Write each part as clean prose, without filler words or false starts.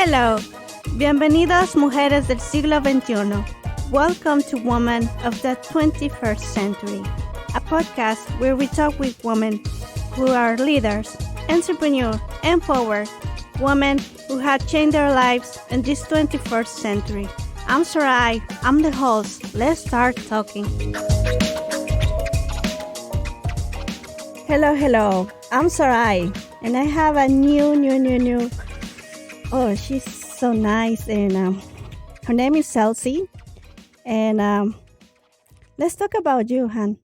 Hello, bienvenidos mujeres del siglo XXI. Welcome to Women of the 21st Century, a podcast where we talk with women who are leaders, entrepreneurs, empowered, women who have changed their lives in this 21st century. I'm Sarai, I'm the host. Let's start talking. Hello, I'm Sarai, and I have a new. Oh, she's so nice, and her name is Zeltzyn. And let's talk about you, Han.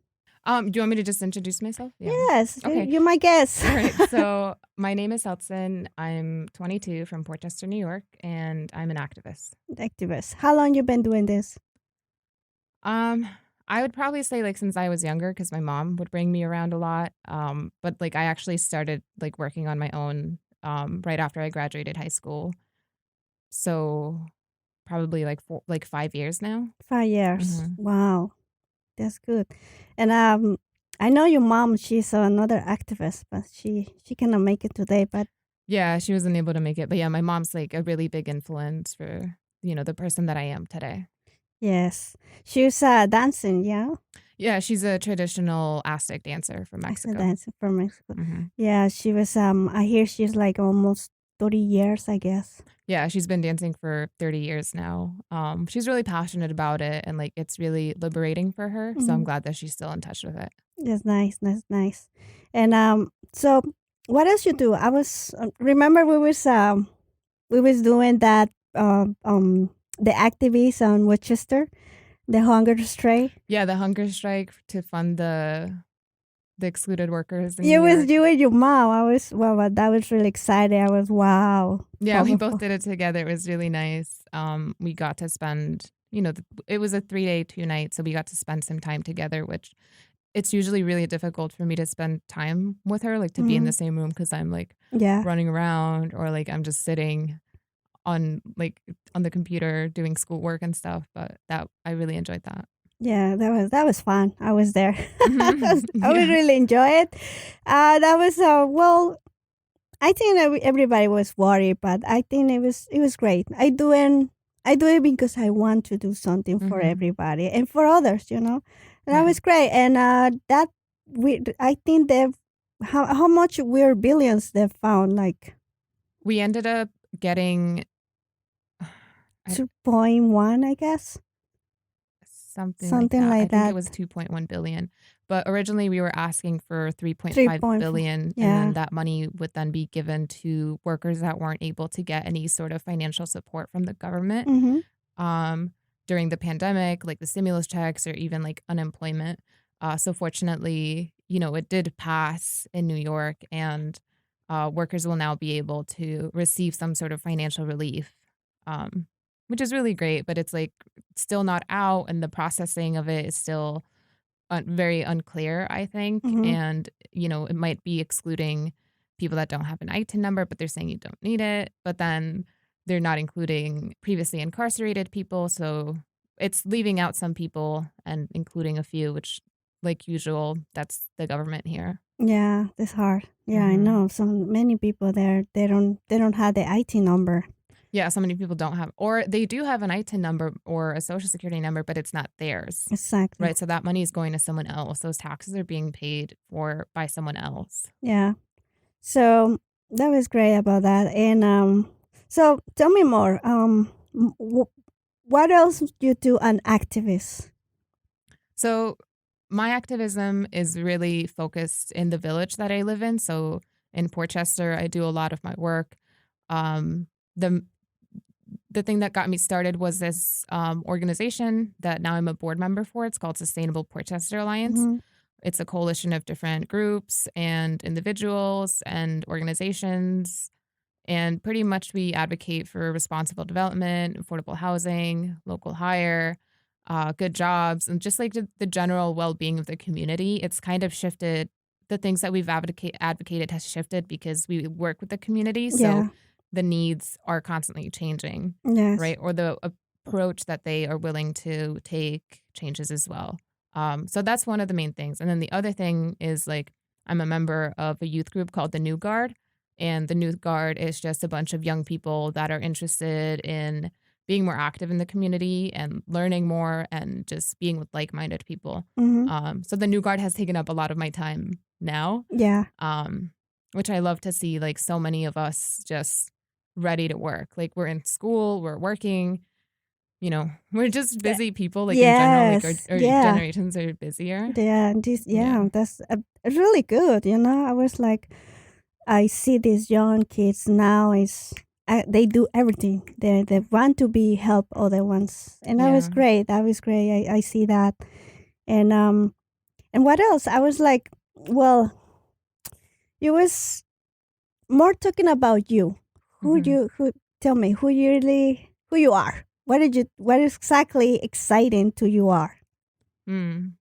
Do you want me to just introduce myself? Yeah. Yes, okay. You're my guest. All right. So my name is Zeltzyn. I'm 22 from Portchester, New York, and I'm an activist. How long you been doing this? I would probably say since I was younger, because my mom would bring me around a lot. But I actually started working on my own right after I graduated high school. So probably 5 years now. 5 years. Mm-hmm. Wow, that's good. And I know your mom. She's another activist, but she cannot make it today. But yeah, she wasn't able to make it. But yeah, my mom's a really big influence for the person that I am today. Yes, she's dancing. Yeah, she's a traditional Aztec dancer from Mexico. Mm-hmm. Yeah, she was. I hear she's almost 30 years, I guess. Yeah, she's been dancing for 30 years now. She's really passionate about it, and it's really liberating for her. Mm-hmm. So I'm glad that she's still in touch with it. That's nice. And so what else you do? I was remember we was doing that the activists on Rochester, the hunger strike. Yeah, the hunger strike to fund the excluded workers. It was you and your mom. That was really exciting. I was wow. Yeah, we both did it together. It was really nice. We got to spend, it was a 3-day, 2-night, so we got to spend some time together, which it's usually really difficult for me to spend time with her, to be in the same room, because I'm running around, or I'm just sitting on the computer doing schoolwork and stuff. But that I really enjoyed that. Yeah, that was fun. I was there. Mm-hmm. I would really enjoy it. That was I think everybody was worried, but I think it was great. I do it because I want to do something for everybody and for others, And that was great. And I think how much we're billions they've found. We ended up getting 2.1, I guess. Something like that. I think it was 2.1 billion. But originally we were asking for 3.5 billion. Yeah. And then that money would then be given to workers that weren't able to get any sort of financial support from the government during the pandemic, the stimulus checks, or even unemployment. So fortunately, it did pass in New York, and workers will now be able to receive some sort of financial relief, which is really great. But it's still not out, and the processing of it is still very unclear, I think. And, it might be excluding people that don't have an ITIN number, but they're saying you don't need it. But then they're not including previously incarcerated people. So it's leaving out some people and including a few, which, like usual, that's the government here. Yeah, that's hard. Yeah, I know. So many people there, they don't have the ITIN number. Yeah, so many people don't have, or they do have an ITIN number or a social security number, but it's not theirs. Exactly. Right, so that money is going to someone else. Those taxes are being paid for by someone else. Yeah. So that was great about that. And so tell me more. What else do you do an activist? So my activism is really focused in the village that I live in. So in Portchester, I do a lot of my work. The thing that got me started was this organization that now I'm a board member for. It's called Sustainable Portchester Alliance. Mm-hmm. It's a coalition of different groups and individuals and organizations. And pretty much we advocate for responsible development, affordable housing, local hire, good jobs, and just the general well-being of the community. It's kind of shifted. The things that we've advocated has shifted because we work with the community. So the needs are constantly changing, right? Or the approach that they are willing to take changes as well. So that's one of the main things. And then the other thing is I'm a member of a youth group called the New Guard. And the New Guard is just a bunch of young people that are interested in being more active in the community and learning more and just being with like-minded people. So the New Guard has taken up a lot of my time now. Yeah. Which I love to see, like, so many of us just ready to work. Like, we're in school, we're working, we're just busy people, like, in general, like, Yes. our Yeah. generations are busier. Yeah. That's really good. I was like, I see these young kids now they do everything. They want to be help other ones, and that was Yeah. great. That was great. I see that, and what else? I was like, well, it was more talking about you. Who tell me who you are. What is exactly exciting to you are? Mm.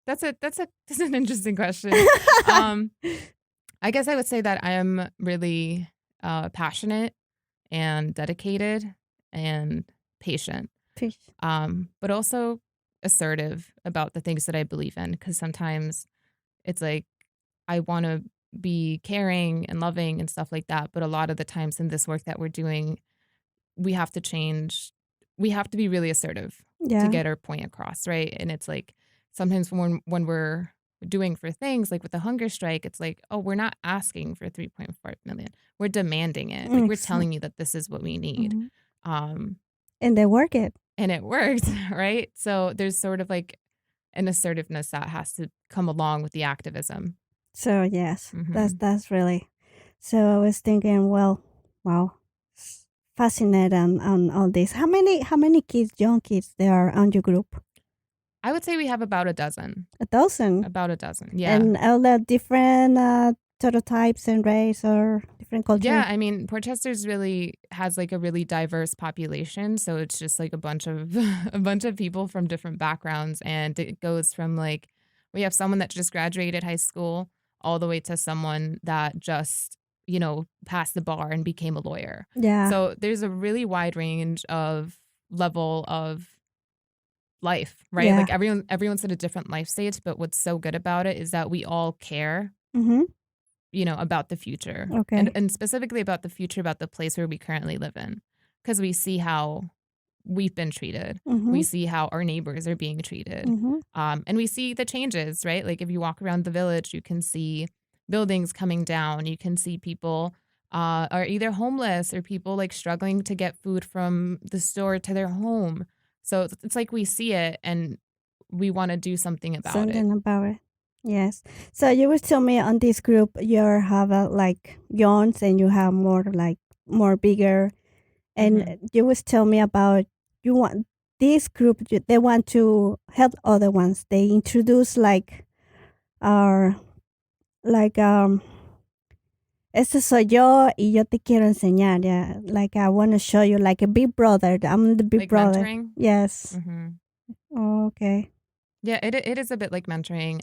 That's an interesting question. Um, I guess I would say that I am really passionate and dedicated and patient, Fish. but also assertive about the things that I believe in. Because sometimes it's like I want to be caring and loving and stuff like that, but a lot of the times in this work that we're doing, we have to change. We have to be really assertive to Yeah. get our point across, right? And it's like sometimes when we're doing for things like with the hunger strike, it's like, oh, we're not asking for 3.5 million. We're demanding it. Like, we're telling you that this is what we need. Mhm. Um, And they work it. and it worked, right? So there's sort of like an assertiveness that has to come along with the activism. So yes, Mm-hmm. that's really. So I was thinking, well, wow, fascinated on all this. How many kids, young kids, there are on your group? I would say we have about a dozen. A dozen. About a dozen, yeah. And all the different prototypes and race or different culture. Yeah, I mean, Port Chester's really has like a really diverse population, so it's just like a bunch of a bunch of people from different backgrounds, and it goes from like we have someone that just graduated high school all the way to someone that just, passed the bar and became a lawyer. Yeah. So there's a really wide range of level of life, right? Yeah. Like everyone's at a different life stage, but what's so good about it is that we all care, Mm-hmm. about the future, and Okay. and specifically about the future, about the place where we currently live in, because we see how we've been treated. Mm-hmm. We see how our neighbors are being treated. Mm-hmm. And we see the changes, right? Like if you walk around the village, you can see buildings coming down. You can see people are either homeless or people like struggling to get food from the store to their home. So it's like we see it and we want to do something about it. Something about it. Yes. So you will tell me on this group you have like yawns and you have more bigger, and Mm-hmm. you will tell me about you want this group. They want to help other ones. They introduce our like este soy yo y yo te quiero enseñar. Yeah, like I want to show you like a big brother. I'm the big Like brother. mentoring. Yes. Mm-hmm. Oh, okay. Yeah, it is a bit like mentoring.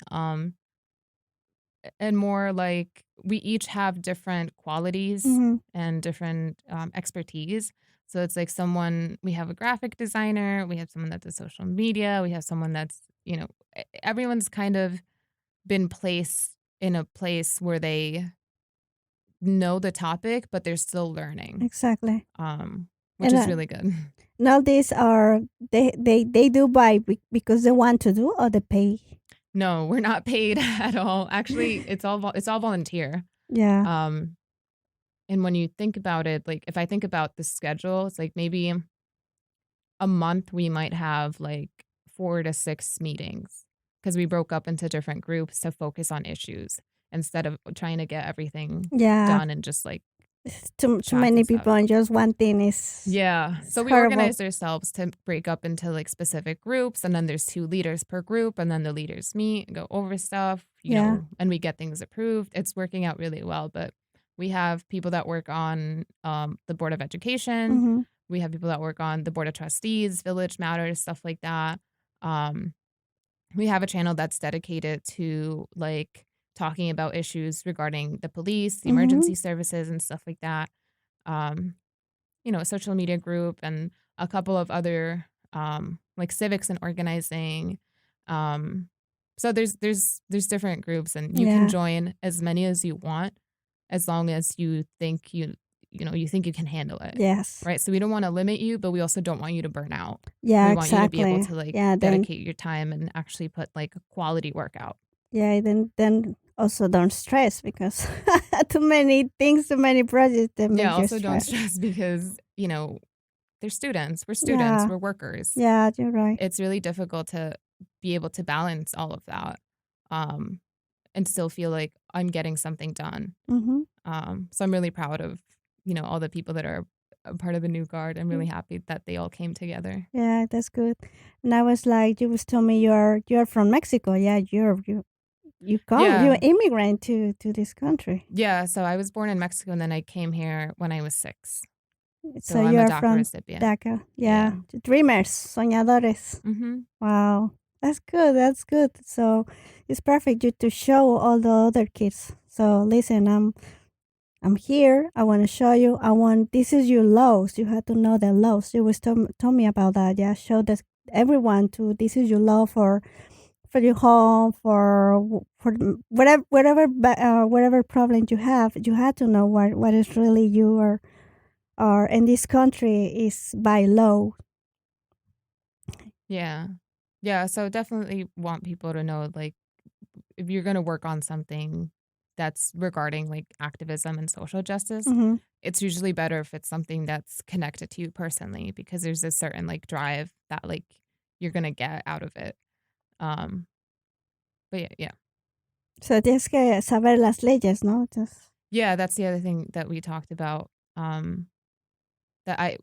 And more like we each have different qualities Mm-hmm. and different expertise. So it's like we have a graphic designer, we have someone that does social media, we have someone that's, everyone's kind of been placed in a place where they know the topic, but they're still learning, Exactly. which And is really good. now these are they do because they want to do or they pay. No, we're not paid at all. Actually, it's all volunteer. Yeah. Um, And when you think about it, like if I think about the schedule, it's like maybe a month we might have like 4 to 6 meetings because we broke up into different groups to focus on issues instead of trying to get everything Yeah. done and just like It's too chats many and stuff. people and just one thing Yeah. is So we horrible. organized ourselves to break up into like specific groups, and then there's 2 leaders per group, and then the leaders meet and go over stuff, Yeah. and we get things approved. It's working out really well, but we have people that work on the Board of Education. Mm-hmm. We have people that work on the Board of Trustees, Village Matters, stuff like that. Um, we have a channel that's dedicated to like talking about issues regarding the police, the Mm-hmm. emergency services, and stuff like that. Um, a social media group and a couple of other like civics and organizing, um, So there's different groups, and you can join as many as you want, as long as you think you think you can handle it. Yes. Right. So we don't want to limit you, but we also don't want you to burn out. Yeah, we want exactly. you to be able to like dedicate your time and actually put like a quality workout. Yeah, then also don't stress because too many things, too many projects that make you also stress. Don't stress because, they're students. We're students. We're workers. Yeah, you're right. It's really difficult to be able to balance all of that and still feel like I'm getting something done. Mm-hmm. So I'm really proud of, all the people that are a part of the New Guard. I'm really happy that they all came together. Yeah, that's good. And I was like, you was telling me you're from Mexico. Yeah, you immigrant to this country. Yeah, so I was born in Mexico and then I came here when I was 6. So I'm a you're DACA from recipient. DACA. Yeah. Dreamers, soñadores. Mm-hmm. Wow. That's good. That's good. So it's perfect to show all the other kids. So listen, I'm here. I want to show you. This is your laws. You have to know the laws. You was told me about that. Yeah. Show this everyone to, this is your law for your home, for whatever problem you have. You have to know what is really your, or in this country is by law. Yeah. Yeah. So definitely want people to know, like, if you're going to work on something that's regarding like activism and social justice, Mm-hmm. it's usually better if it's something that's connected to you personally, because there's a certain like drive that like you're going to get out of it. But yeah. So tienes que saber las leyes, ¿no? Yeah, that's the other thing that we talked about. That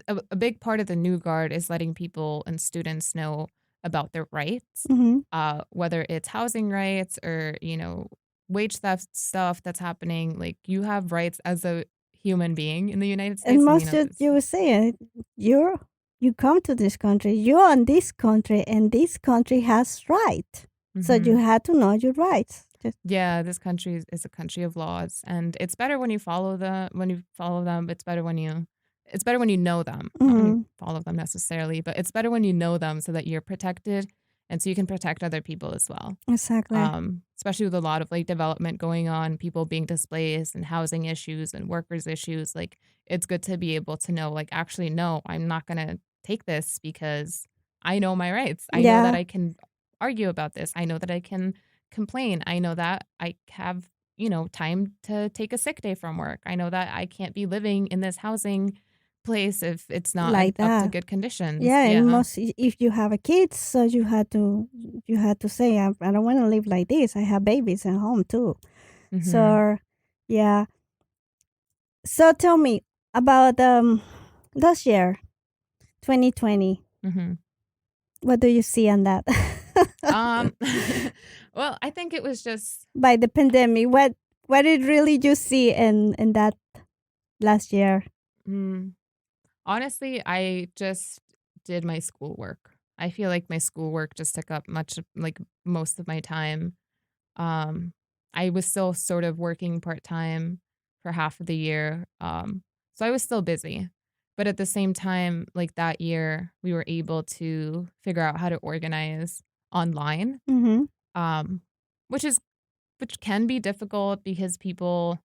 a big part of the New Guard is letting people and students know about their rights, Mm-hmm. Whether it's housing rights or, wage theft stuff that's happening. Like, you have rights as a human being in the United States. And most you were saying, you come to this country, you're in this country, and this country has rights. Mm-hmm. So you have to know your rights. Yeah, this country is a country of laws, and it's better when you follow them. It's better when you know them. Mm-hmm. Not when you follow them necessarily, but it's better when you know them so that you're protected and so you can protect other people as well. Exactly. Especially with a lot of like development going on, people being displaced and housing issues and workers issues. Like, it's good to be able to know, like, actually, no, I'm not going to take this because I know my rights. I know that I can argue about this. I know that I can complain. I know that I have, time to take a sick day from work. I know that I can't be living in this housing place if it's not like up to good conditions. Yeah, and most if you have a kid, so you had to say, I don't want to live like this. I have babies at home too. Mm-hmm. So yeah. So tell me about last year, 2020. Mm-hmm. What do you see on that? Well, I think it was just by the pandemic. What did really you see in that last year? Honestly, I just did my schoolwork. I feel like my schoolwork just took up most of my time. I was still sort of working part-time for half of the year. So I was still busy. But at the same time, like that year, we were able to figure out how to organize online, mm-hmm. Which can be difficult because people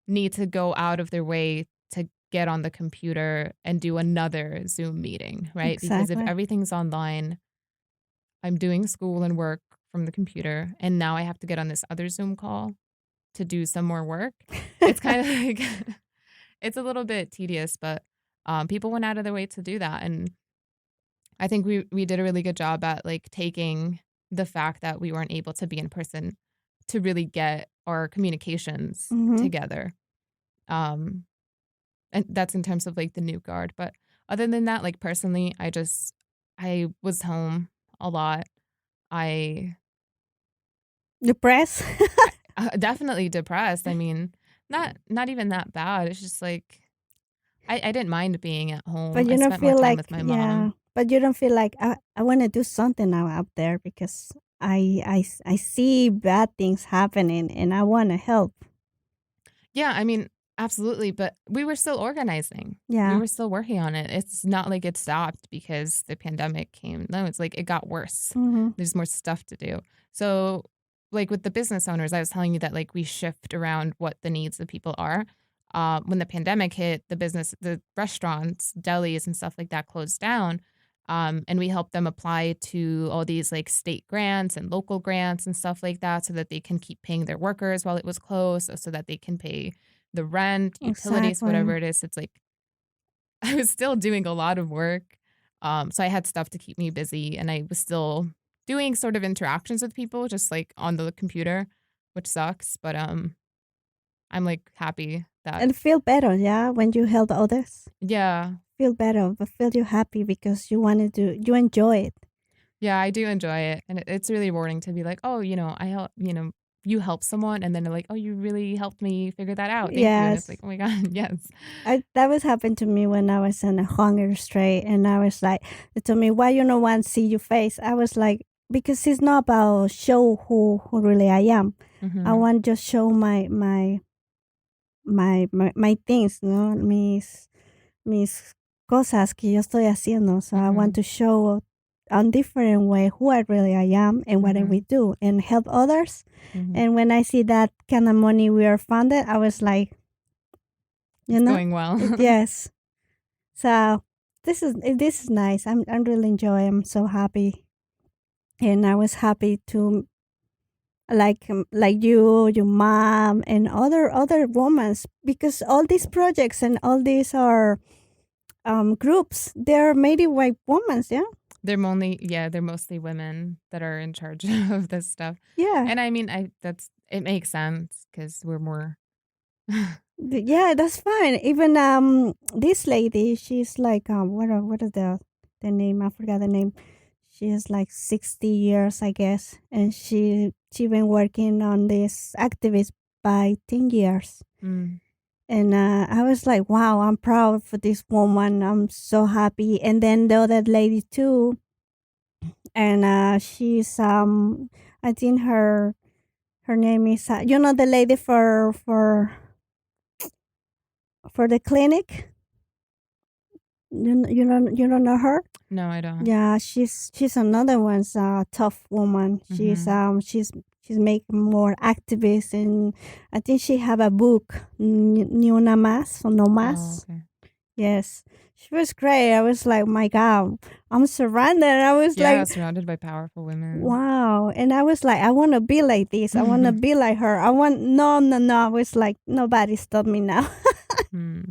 need to go out of their way to get on the computer and do another Zoom meeting, right? Exactly. Because if everything's online, I'm doing school and work from the computer, and now I have to get on this other Zoom call to do some more work. It's kind of like, it's a little bit tedious, but people went out of their way to do that. And I think we did a really good job at like taking the fact that we weren't able to be in person to really get our communications together. And that's in terms of like the New Guard. But other than that, like personally, I was home a lot. Depressed? Definitely depressed. I mean, not even that bad. It's just like I didn't mind being at home. But you don't spent more feel time like with my mom. But you don't feel like I want to do something now out there because I see bad things happening and I want to help. Yeah, I mean, Absolutely, but we were still organizing. We Yeah. were still working on it. It's not like it stopped because the pandemic came. No, it's like it got worse. Mm-hmm. There's more stuff to do. So, like with the business owners, I was telling you that like we shift around what the needs of people are. When the pandemic hit, the restaurants, delis, and stuff like that closed down. And we helped them apply to all these like state grants and local grants and stuff like that so that they can keep paying their workers while it was closed, so that they can pay the rent, utilities, Exactly. whatever it is. It's like I was still doing a lot of work. So I had stuff to keep me busy, and I was still doing sort of interactions with people just like on the computer, which sucks. But I'm like happy that And feel better, yeah, when you help others. yeah. Feel better, but feel you happy because you enjoy it. Yeah, I do enjoy it. And it's really rewarding to be like, oh, I help, you help someone and then they're like, oh, you really helped me figure that out. Thank you. And it's Yes. like, oh my God, yes. That was happened to me when I was in a hunger strike, and I was like, they told me, why you don't want to see your face? I was like, because it's not about show who really I am. I Mm-hmm. want to just show my things, no, mis cosas que yo estoy haciendo. So I Mm-hmm. want to show on different way who I really I am and what Mm-hmm. we do and help others. Mm-hmm. And when I see that kind of money we are funded, I was like, It's going well. yes. So this is nice. I'm really enjoying. I'm so happy, and I was happy to like you, your mom, and other women, because all these projects and all these are groups. They're made by women. Yeah. They're mostly women that are in charge of this stuff. Yeah. And I mean, it makes sense because we're more. Yeah, that's fine. Even this lady, she's like what is the name? I forgot the name. She is like 60 years, I guess, and she been working on this activist by 10 years. Mm. And I was like, wow, I'm proud for this woman. I'm so happy. And then the other lady too, and she's I think her name is the lady for the clinic. You don't know her? No, I don't. Yeah, she's another one's tough woman. Mm-hmm. She's making more activist, and I think she have a book, Ni una más or no Oh, más. okay. Yes, she was great. I was like, my God, I'm surrounded. I was Yeah, like, surrounded by powerful women. wow, and I was like, I want to be like this. I want to be like her. I want no. I was like, nobody stop me now. Hmm.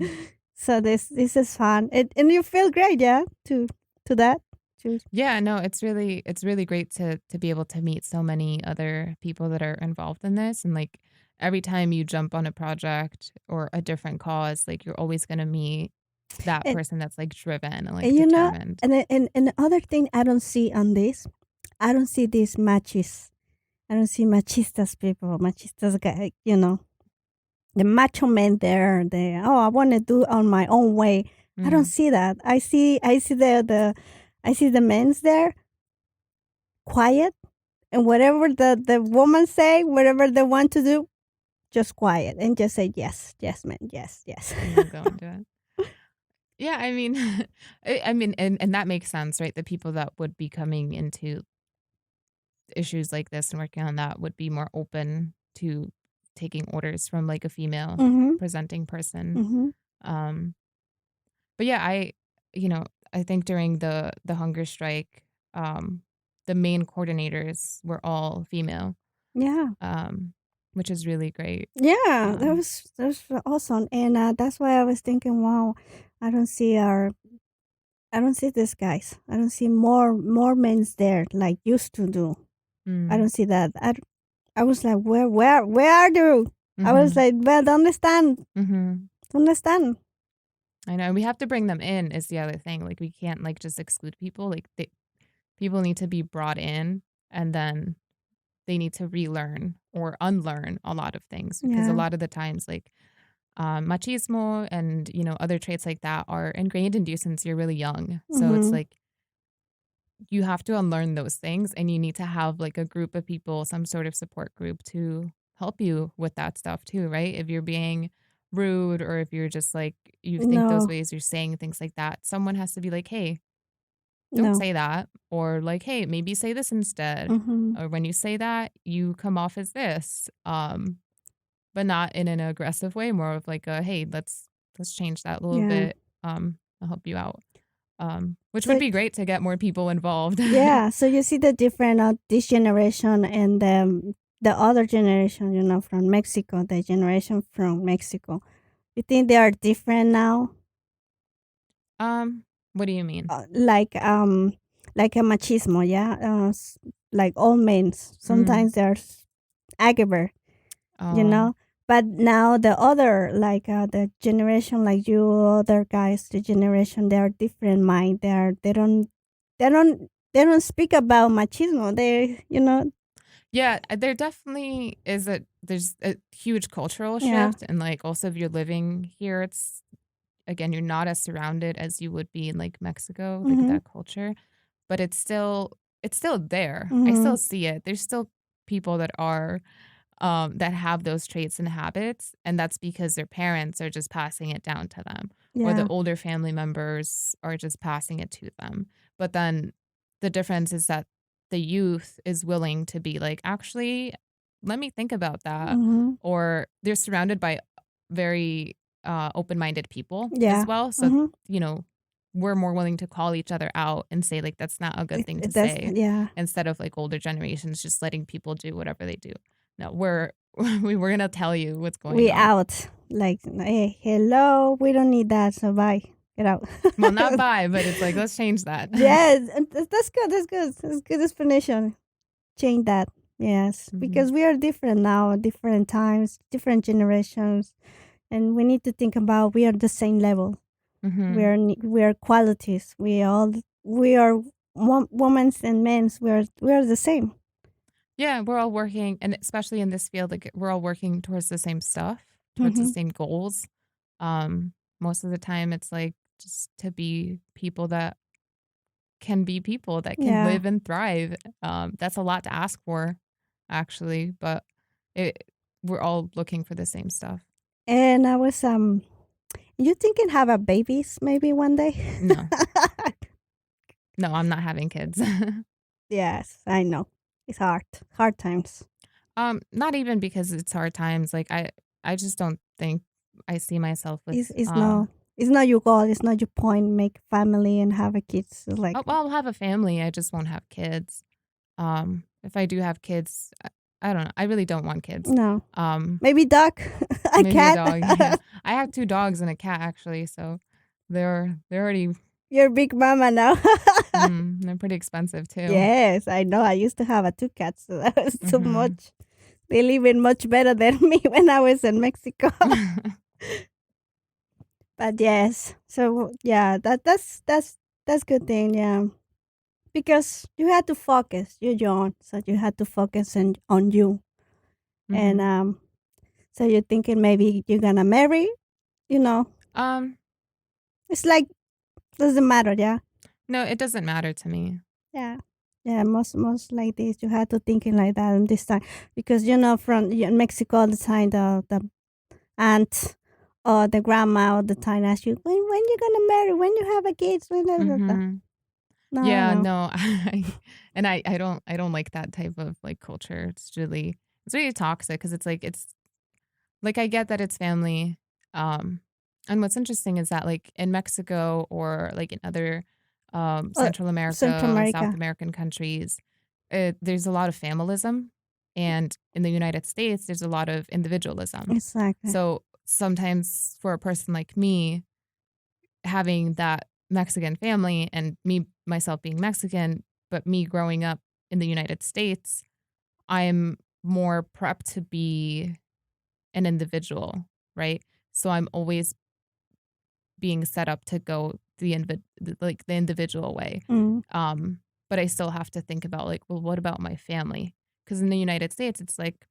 So this is fun, and you feel great, yeah, to that. To, Yeah, no, it's really great to be able to meet so many other people that are involved in this, and like every time you jump on a project or a different cause, like you're always gonna meet that and, person that's like driven and like and determined. and the other thing I don't see on this, I don't see these matches. I don't see machistas people, machistas guy, the macho men there. I want to do on my own way. I don't Mm. see that. I see I see the men's there quiet, and whatever the woman say, whatever they want to do, just quiet and just say yes, yes, man, yes, yes. And then go and do it. Yeah, I mean, I mean, and that makes sense, right? The people that would be coming into issues like this and working on that would be more open to taking orders from like a female Mhm. presenting person. Mhm. Um, but yeah, you know, I think during the hunger strike, um, the main coordinators were all female, Yeah. um, which is really great. Yeah, Um, that was awesome, and that's why I was thinking, wow, I don't see our, I don't see these guys. I don't see more men's there like used to do. I mm, don't see that. I was like, where are you? I was mm-hmm, like, well, don't understand, mm-hmm. don't understand. I know we have to bring them in is the other thing. Like we can't like just exclude people. Like people need to be brought in, and then they need to relearn or unlearn a lot of things because a Yeah. lot of the times like machismo and other traits like that are ingrained in you since you're really young. So it's Mhm. like you have to unlearn those things, and you need to have like a group of people, some sort of support group to help you with that stuff too, right? If you're being rude, or if you're just like, you think those No, ways, you're saying things like that, someone has to be like, hey, don't no. say that. Or like, hey, maybe say this instead. Mm-hmm. Or when you say that, you come off as this. But not in an aggressive way, more of like a, hey, let's change that a little Yeah. bit. I'll help you out. Which would So be great to get more people involved. yeah, so you see the difference of this generation and the other generation, from Mexico, the generation from Mexico. You think they are different now? What do you mean? Like a machismo, yeah, like all men. Mm, Sometimes they're aggressive, you oh, know. But now the other, like the generation, like you, other guys, the generation, they are different mind. They don't speak about machismo. yeah, there definitely is there's a huge cultural Yeah. shift. And like, also, if you're living here, it's, again, you're not as surrounded as you would be in like Mexico, like Mhm. that culture, but it's still there. I still Mhm. see it. There's still people that have those traits and habits, and that's because their parents are just passing it down to them, or the Yeah. older family members are just passing it to them. But then the difference is that the youth is willing to be like, actually, let me think about that. Mhm. Or they're surrounded by very open-minded people as Yeah. well. So, Mhm. you know, we're more willing to call each other out and say, like, that's not a good thing to That's say, yeah. instead of like older generations just letting people do whatever they do. No, we're gonna tell you what's going We on. out. Like, hey, hello. We don't need that. So bye. Get out. Well, not by, but it's like, let's change that. Yes, and that's good. That's good. That's good explanation. Change that. Yes, Hmm. because we are different now, different times, different generations, and we need to think about we are the same level. Hmm. We are qualities. We are women and men. We are the same. Yeah, we're all working, and especially in this field, like, we're all working towards the same stuff, towards the Hmm. same goals. Um, Most of the time, it's like just to be people that can be people that can Yeah, live and thrive. That's a lot to ask for, actually, but it we're all looking for the same stuff. and I was You thinking have a babies maybe one day? No, no, I'm not having kids. Yes, I know. It's hard times. Not even because it's hard times. Like, I just don't think I see myself with It's not your goal. It's not your point. Make family and have a kids. It's like I'll have a family. I just won't have kids. If I do have kids, I don't know. I really don't want kids. no, Um, maybe duck, a Maybe a cat. dog. Yeah, I have 2 dogs and a cat, actually, so they're already You're big mama now. they're pretty expensive too. Yes, I know. I used to have a two cats. So that was too Hmm. much. They live in much better than me when I was in Mexico. But yes, so yeah, that's good thing. Yeah, because you had to focus. You're young, so you had to focus on you. And Hmm. so you're thinking maybe you're gonna marry. You know, Um, it's like doesn't matter. Yeah, no, it doesn't matter to me. yeah, yeah. Most like this, you had to thinking like that in this time because from Mexico all the time the aunt or the grandma all the time ask you when you gonna marry, when you have a kids, when blah, blah, blah. Hmm. No, Yeah, no, no, I don't like that type of like culture. It's really toxic, because it's like, I get that it's family. And what's interesting is that, like, in Mexico, or like in other uh, Central Central America, South America. American countries, there's a lot of familism. And in the United States, there's a lot of individualism. Exactly. So sometimes, for a person like me, having that Mexican family, and me myself being Mexican, but me growing up in the United States, I'm more prepped to be an individual, right? So I'm always being set up to go the individual way. Mm, Um, but I still have to think about, like, well, what about my family? Because in the United States, it's like,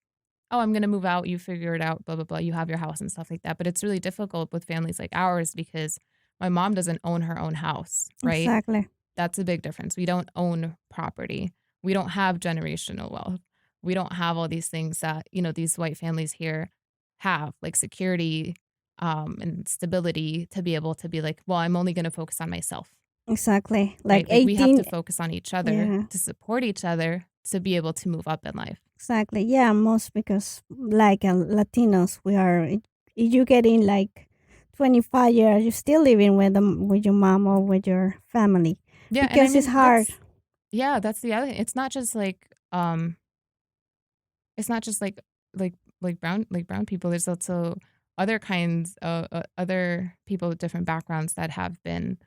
oh, I'm gonna move out, you figure it out, blah blah blah. You have your house and stuff like that. But it's really difficult with families like ours, because my mom doesn't own her own house, right? exactly. That's a big difference. We don't own property. We don't have generational wealth. We don't have all these things that, these white families here have, like security. and stability to be able to be like, well, I'm only going to focus on myself. Exactly. Like right? Like we have 18. to focus on each other Yeah. to support each other to be able to move up in life. Exactly. Yeah, most because like Latinos, we are. If you get in like 25 years, you're still living with your mom or with your family. Yeah, and I Because it's mean hard. that's the other. It's not just like it's not just like brown people. There's also other kinds of other people with different backgrounds that have been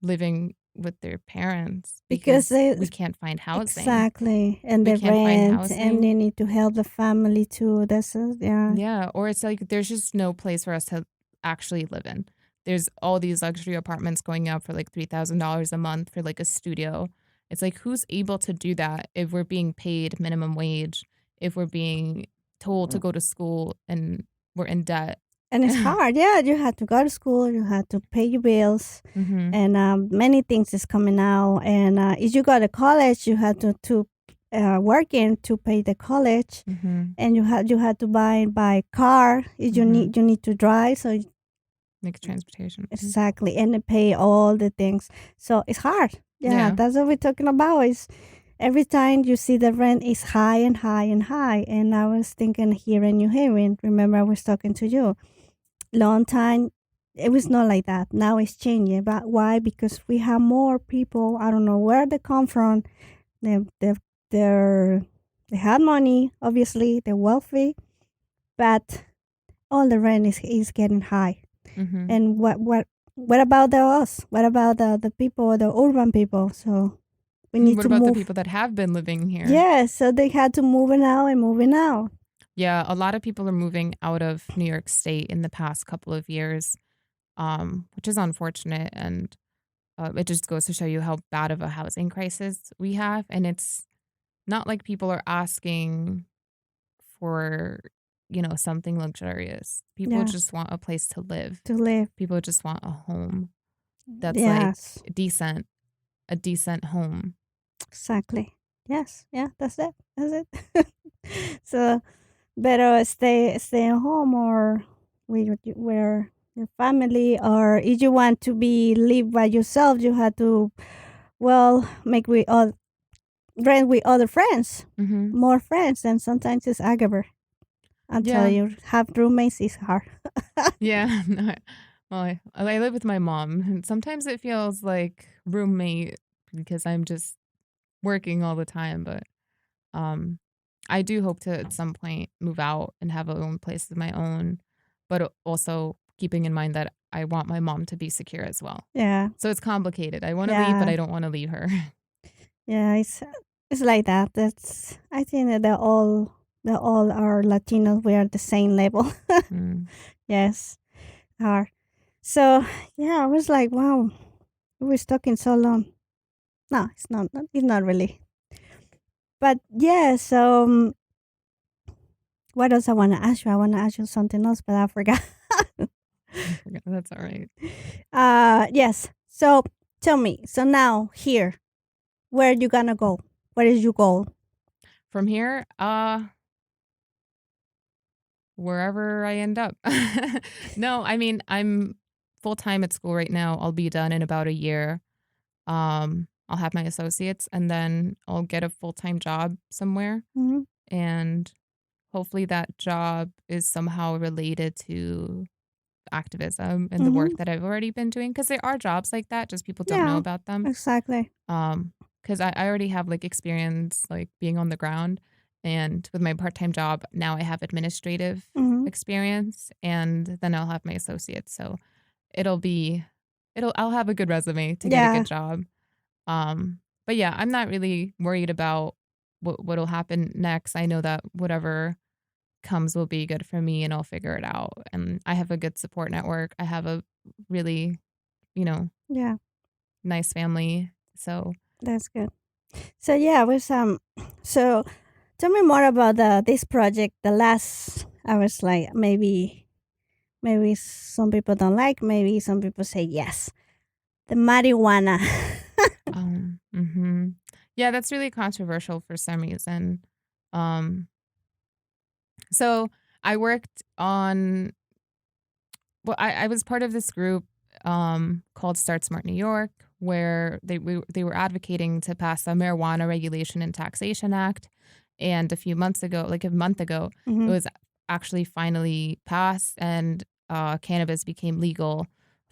living with their parents Because because they we can't find housing. exactly, and We the can't find rent, and they housing. need to help the family too. Yeah. Yeah, or it's like there's just no place for us to actually live in. There's all these luxury apartments going up for like $3,000 a month for like a studio. It's like who's able to do that if we're being paid minimum wage, if we're being told to go to school and we're in debt. And it's hard. Yeah, you had to go to school, you had to pay your bills, Mm-hmm. and many things is coming out. And if you go to college, you had to working to pay the college, Mm-hmm. and you had to buy car if you need to drive. So Like transportation. exactly, and pay all the things. So it's hard. Yeah, that's what we're talking about. Is every time you see the rent is high and high and high. And I was thinking here in New Haven. Remember, I was talking to you long time. It was not like that. Now it's changing. But why? Because we have more people. I don't know where they come from. They they're they have money. Obviously, they're wealthy, but all the rent is getting high. Mm-hmm. And what about us? What about the people, the urban people? So we need What to about the move. people that have been living here? Yeah, so they had to move out and moving out. Yeah, a lot of people are moving out of New York State in the past couple of years, which is unfortunate. And it just goes to show you how bad of a housing crisis we have. And it's not like people are asking for, something luxurious. People Yeah, just want a place to live. to live. People just want a home that's like Yes, decent, a decent home. exactly. Yes, yeah, that's it. That's it. So better stay at home or where your family, or if you want to be live by yourself, you have to make with all rent with other friends, Mm-hmm. more friends, and sometimes it's aggravating. Until Yeah. you have roommates, it's hard. Yeah. No, I live with my mom, and sometimes it feels like roommate because I'm just working all the time. But um, I do hope to at some point move out and have a own place of my own, but also keeping in mind that I want my mom to be secure as well. Yeah, So it's complicated. I want to leave, but yeah, I don't want to leave her. yeah. It's like that. That's I think that they're all are Latinos. We are the same level. Mm. Yes, are. So yeah, I was like, wow, we were stuck in so long. No, it's not. It's not really. But yeah. So what else I want to ask you? I want to ask you something else, but I forgot. I forgot. That's all right. Yes. So tell me. So now here, where you gonna go? Where is your goal? From here, wherever I end up. No, I mean, I'm full time at school right now. I'll be done in about a year. I'll have my associates and then I'll get a full time job somewhere. Mm-hmm. And hopefully that job is somehow related to activism and the Mm-hmm. work that I've already been doing. Because there are jobs like that, just people don't know Yeah. about them. Exactly. Because I already have like experience like being on the ground, and with my part-time job now I have administrative Mm-hmm. experience, and then I'll have my associates. So it'll be I'll have a good resume to get a Yeah. good job. But yeah, I'm not really worried about what'll happen next. I know that whatever comes will be good for me and I'll figure it out. And I have a good support network. I have a really, you know, Yeah. nice family. So That's good. So yeah, was so tell me more about this project. The last I was like maybe some people don't like, maybe some people say yes. The marijuana. mhm. Yeah, that's really controversial for some reason. Um, so I worked on Well, I was part of this group called Start Smart New York, where they were advocating to pass a Marijuana Regulation and Taxation Act. And a month ago, it was actually finally passed, and cannabis became legal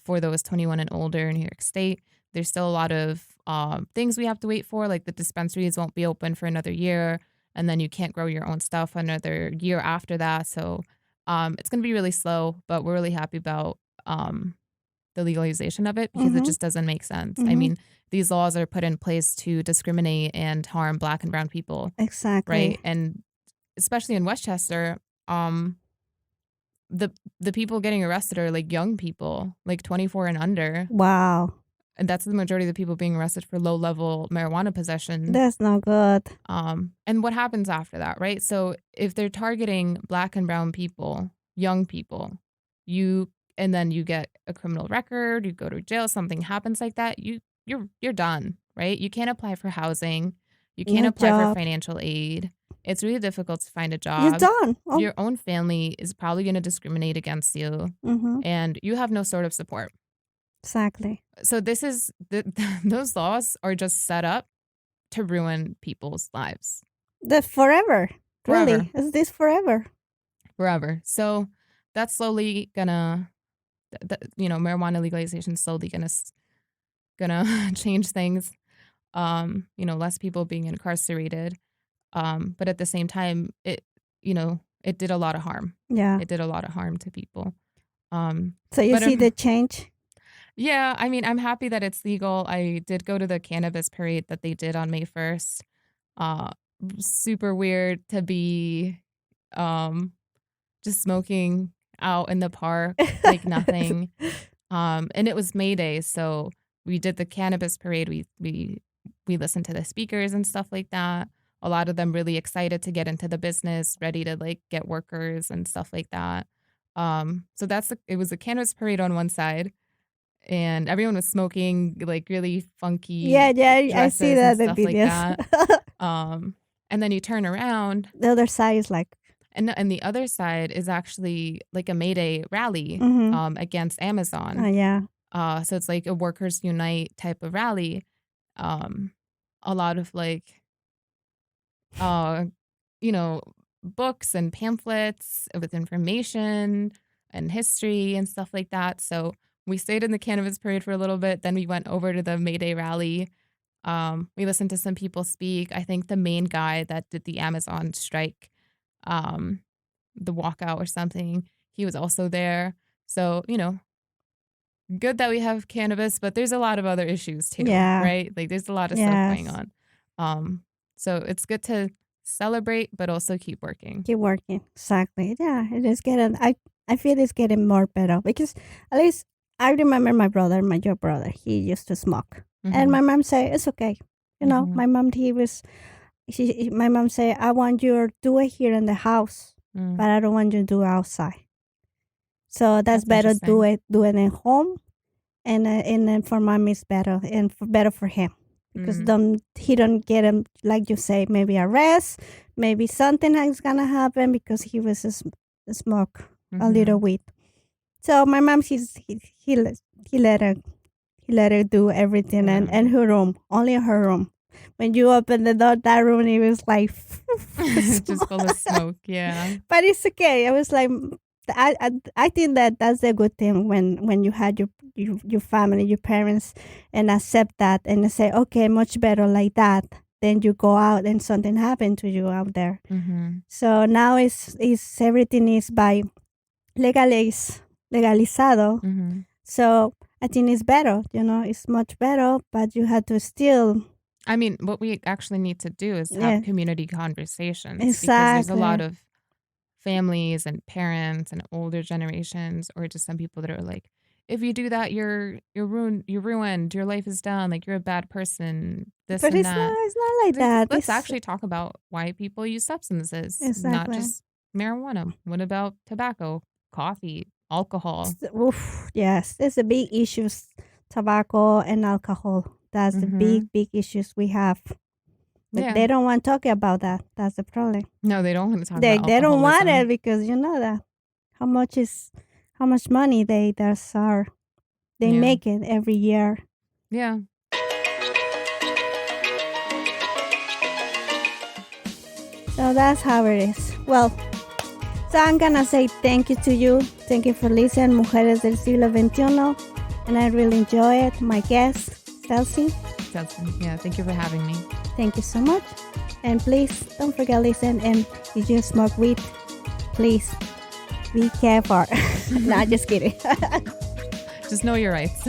for those 21 and older in New York State. There's still a lot of things we have to wait for, like the dispensaries won't be open for another year, and then you can't grow your own stuff another year after that. So it's going to be really slow, but we're really happy about the legalization of it because it just doesn't make sense. I mean, these laws are put in place to discriminate and harm Black and brown people. Exactly. Right. And especially in Westchester, the people getting arrested are like young people, like 24 and under. Wow. And that's the majority of the people being arrested for low-level marijuana possession. That's not good. And what happens after that, right? So if they're targeting Black and brown people, young people, and then you get a criminal record, you go to jail, something happens like that, you're done, right? You can't apply for housing, you can't apply for financial aid. It's really difficult to find a job. You're done. Your own family is probably going to discriminate against you, and you have no sort of support. Exactly. So this is those laws are just set up to ruin people's lives. Forever. Really? Is this forever? Forever. So that's slowly gonna, marijuana legalization is slowly gonna change things. Less people being incarcerated. But at the same time, it did a lot of harm. Yeah. It did a lot of harm to people. So you see the change? Yeah, I mean, I'm happy that it's legal. I did go to the Cannabis Parade that they did on May 1st. Super weird to be just smoking out in the park like nothing. And it was May Day, so we did the Cannabis Parade. We listened to the speakers and stuff like that. A lot of them really excited to get into the business, ready to like get workers and stuff like that. So it was a Cannabis Parade on one side. And everyone was smoking like really funky I see that and stuff like that. And then you turn around. The other side is like, and the other side is actually like a May Day rally against Amazon. Oh yeah. So it's like a workers unite type of rally. A lot of like, books and pamphlets with information and history and stuff like that. So we stayed in the Cannabis Parade for a little bit. Then we went over to the May Day rally. We listened to some people speak. I think the main guy that did the Amazon strike, the walkout or something, he was also there. So, good that we have cannabis, but there's a lot of other issues too, right? Like there's a lot of stuff going on. So it's good to celebrate, but also keep working. Keep working. Exactly. Yeah, it is getting, I feel it's getting more better because at least I remember my your brother, he used to smoke. And my mom said, it's okay. My mom, my mom said, I want you to do it here in the house, but I don't want you to do it outside. So that's better do it at home. And then for mom it's better and better for him. Because he don't get him, like you say, maybe arrest, maybe something is gonna happen because he was a smoke a little weed. So my mom, he let her do everything and her room, only her room. When you open the door, that room, it was like just full of smoke. Yeah, but it's okay. I was like, I think that's a good thing when you had your family, your parents, and accept that and say, okay, much better like that. Then you go out and something happened to you out there. So now it's everything is by legalizado. So I think it's better, it's much better, but you have to still. I mean, what we actually need to do is have community conversations. Exactly. Because there's a lot of families and parents and older generations, or just some people that are like, if you do that, you're ruined, your life is done, like you're a bad person, this but and that. It's not like that. Let's actually talk about why people use substances, not just marijuana. What about tobacco, coffee, alcohol? Yes, there's a big issues, tobacco and alcohol. That's the big issues we have. But they don't want to talk about that. That's the problem. No, they don't want to talk about alcoholism. They don't want it because you know that how much how much money they make it every year. Yeah. So that's how it is. Well, so I'm gonna say thank you to you. Thank you for listening, Mujeres del Siglo XXI. And I really enjoy it. My guest, Zeltzyn. Yeah, thank you for having me. Thank you so much. And please don't forget to listen. And if you smoke weed, please be careful. Not just kidding. Just know your rights.